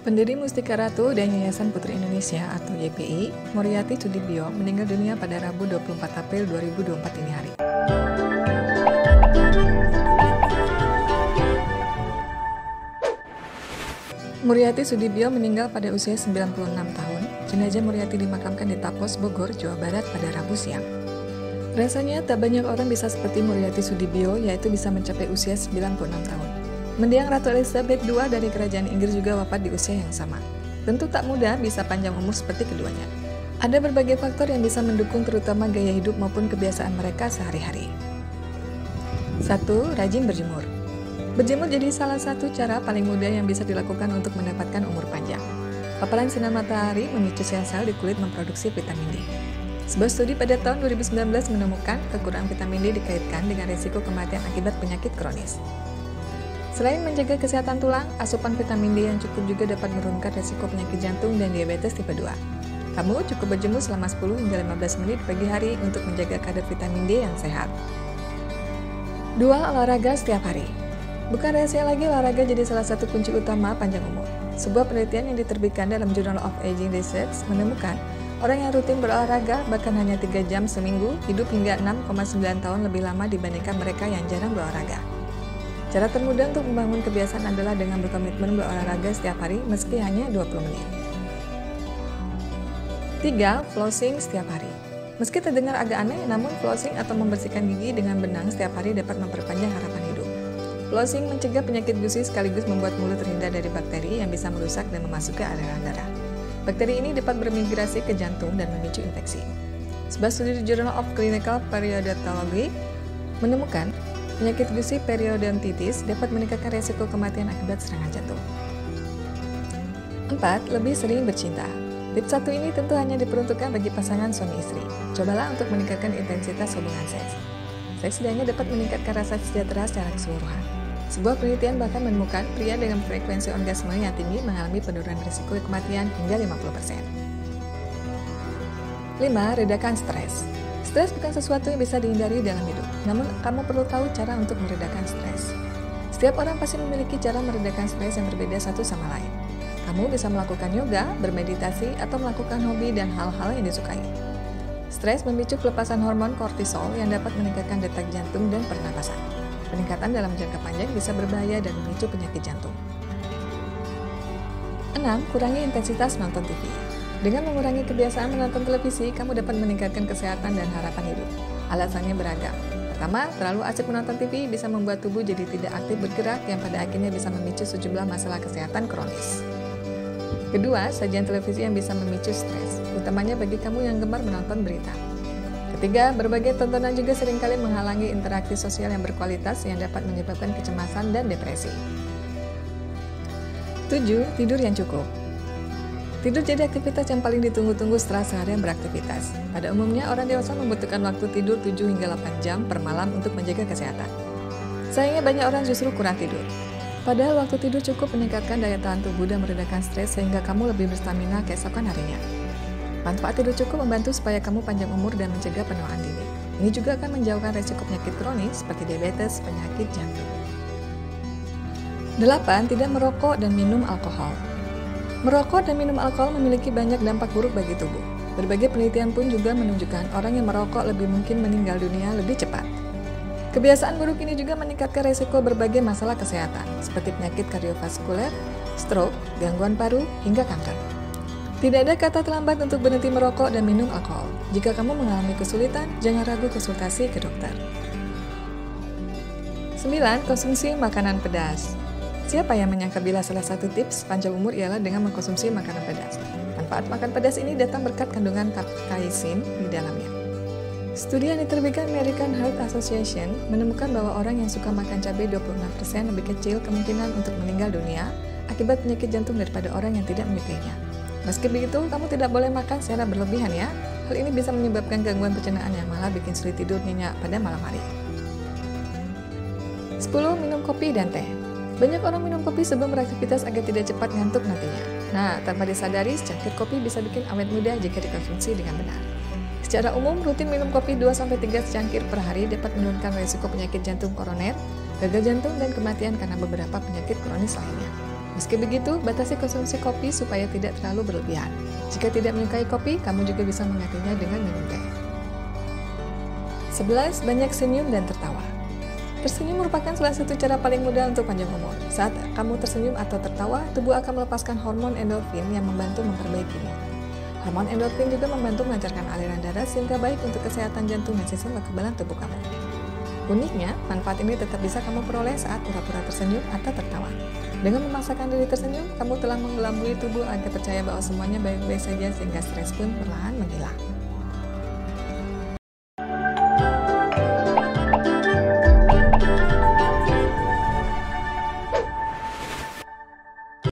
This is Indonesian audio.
Pendiri Mustika Ratu dan Yayasan Putri Indonesia atau YPI, Muriati Sudibyo meninggal dunia pada Rabu 24 April 2024 ini hari. Muriati Sudibyo meninggal pada usia 96 tahun. Jenazah Muriati dimakamkan di Tapos, Bogor, Jawa Barat pada Rabu siang. Rasanya tak banyak orang bisa seperti Muriati Sudibyo, yaitu bisa mencapai usia 96 tahun. Mendiang Ratu Elizabeth II dari Kerajaan Inggris juga wafat di usia yang sama. Tentu tak mudah bisa panjang umur seperti keduanya. Ada berbagai faktor yang bisa mendukung, terutama gaya hidup maupun kebiasaan mereka sehari-hari. 1. Rajin berjemur. Berjemur jadi salah satu cara paling mudah yang bisa dilakukan untuk mendapatkan umur panjang. Paparan sinar matahari memicu sel-sel di kulit memproduksi vitamin D. Sebuah studi pada tahun 2019 menemukan kekurangan vitamin D dikaitkan dengan risiko kematian akibat penyakit kronis. Selain menjaga kesehatan tulang, asupan vitamin D yang cukup juga dapat menurunkan risiko penyakit jantung dan diabetes tipe 2. Kamu cukup berjemur selama 10 hingga 15 menit pagi hari untuk menjaga kadar vitamin D yang sehat. 2. Olahraga setiap hari. Bukan rahasia lagi, olahraga jadi salah satu kunci utama panjang umur. Sebuah penelitian yang diterbitkan dalam Journal of Aging Research menemukan orang yang rutin berolahraga bahkan hanya 3 jam seminggu hidup hingga 6,9 tahun lebih lama dibandingkan mereka yang jarang berolahraga. Cara termudah untuk membangun kebiasaan adalah dengan berkomitmen berolahraga setiap hari meski hanya 20 menit. 3. Flossing setiap hari. Meski terdengar agak aneh, namun flossing atau membersihkan gigi dengan benang setiap hari dapat memperpanjang harapan hidup. Flossing mencegah penyakit gusi sekaligus membuat mulut terhindar dari bakteri yang bisa merusak dan memasuki aliran darah. Bakteri ini dapat bermigrasi ke jantung dan memicu infeksi. Sebuah studi di Journal of Clinical Periodontology menemukan penyakit gusi periodontitis dapat meningkatkan resiko kematian akibat serangan jantung. 4. Lebih sering bercinta. Tips 1 ini tentu hanya diperuntukkan bagi pasangan suami istri. Cobalah untuk meningkatkan intensitas hubungan seks. Seks setidaknya dapat meningkatkan rasa sejahtera secara keseluruhan. Sebuah penelitian bahkan menemukan pria dengan frekuensi orgasme yang tinggi mengalami penurunan risiko kematian hingga 50%. 5. Redakan stres. Stres bukan sesuatu yang bisa dihindari dalam hidup, namun kamu perlu tahu cara untuk meredakan stres. Setiap orang pasti memiliki cara meredakan stres yang berbeda satu sama lain. Kamu bisa melakukan yoga, bermeditasi, atau melakukan hobi dan hal-hal yang disukai. Stres memicu pelepasan hormon kortisol yang dapat meningkatkan detak jantung dan pernapasan. Peningkatan dalam jangka panjang bisa berbahaya dan memicu penyakit jantung. 6. Kurangi intensitas nonton TV. Dengan mengurangi kebiasaan menonton televisi, kamu dapat meningkatkan kesehatan dan harapan hidup. Alasannya beragam. Pertama, terlalu asik menonton TV bisa membuat tubuh jadi tidak aktif bergerak yang pada akhirnya bisa memicu sejumlah masalah kesehatan kronis. Kedua, sajian televisi yang bisa memicu stres, utamanya bagi kamu yang gemar menonton berita. Ketiga, berbagai tontonan juga seringkali menghalangi interaksi sosial yang berkualitas yang dapat menyebabkan kecemasan dan depresi. 7. Tidur yang cukup. Tidur jadi aktivitas yang paling ditunggu-tunggu setelah seharian beraktivitas. Pada umumnya, orang dewasa membutuhkan waktu tidur 7 hingga 8 jam per malam untuk menjaga kesehatan. Sayangnya banyak orang justru kurang tidur. Padahal waktu tidur cukup meningkatkan daya tahan tubuh dan meredakan stres sehingga kamu lebih berstamina keesokan harinya. Manfaat tidur cukup membantu supaya kamu panjang umur dan mencegah penuaan dini. Ini juga akan menjauhkan resiko penyakit kronis seperti diabetes, penyakit jantung. 8. Tidak merokok dan minum alkohol. Merokok dan minum alkohol memiliki banyak dampak buruk bagi tubuh. Berbagai penelitian pun juga menunjukkan orang yang merokok lebih mungkin meninggal dunia lebih cepat. Kebiasaan buruk ini juga meningkatkan resiko berbagai masalah kesehatan, seperti penyakit kardiovaskuler, stroke, gangguan paru, hingga kanker. Tidak ada kata terlambat untuk berhenti merokok dan minum alkohol. Jika kamu mengalami kesulitan, jangan ragu konsultasi ke dokter. 9. Konsumsi makanan pedas. Siapa yang menyangka bila salah satu tips panjang umur ialah dengan mengkonsumsi makanan pedas. Manfaat makan pedas ini datang berkat kandungan capsaicin di dalamnya. Studi yang diterbitkan American Heart Association menemukan bahwa orang yang suka makan cabai 26% lebih kecil kemungkinan untuk meninggal dunia akibat penyakit jantung daripada orang yang tidak menyukainya. Meski begitu, kamu tidak boleh makan secara berlebihan ya. Hal ini bisa menyebabkan gangguan pencernaan yang malah bikin sulit tidur nyenyak pada malam hari. 10. Minum kopi dan teh. Banyak orang minum kopi sebelum beraktivitas agar tidak cepat ngantuk nantinya. Nah, tanpa disadari, secangkir kopi bisa bikin awet muda jika dikonsumsi dengan benar. Secara umum, rutin minum kopi 2-3 secangkir per hari dapat menurunkan risiko penyakit jantung koroner, gagal jantung, dan kematian karena beberapa penyakit kronis lainnya. Meski begitu, batasi konsumsi kopi supaya tidak terlalu berlebihan. Jika tidak menyukai kopi, kamu juga bisa menggantinya dengan minum teh. 11. Banyak senyum dan tertawa. Tersenyum merupakan salah satu cara paling mudah untuk panjang umur. Saat kamu tersenyum atau tertawa, tubuh akan melepaskan hormon endorfin yang membantu memperbaiki mood. Hormon endorfin juga membantu melancarkan aliran darah sehingga baik untuk kesehatan jantung dan sistem kekebalan tubuh kamu. Uniknya, manfaat ini tetap bisa kamu peroleh saat pura-pura tersenyum atau tertawa. Dengan memaksakan diri tersenyum, kamu telah mengelabui tubuh agar percaya bahwa semuanya baik-baik saja sehingga stres pun perlahan menghilang.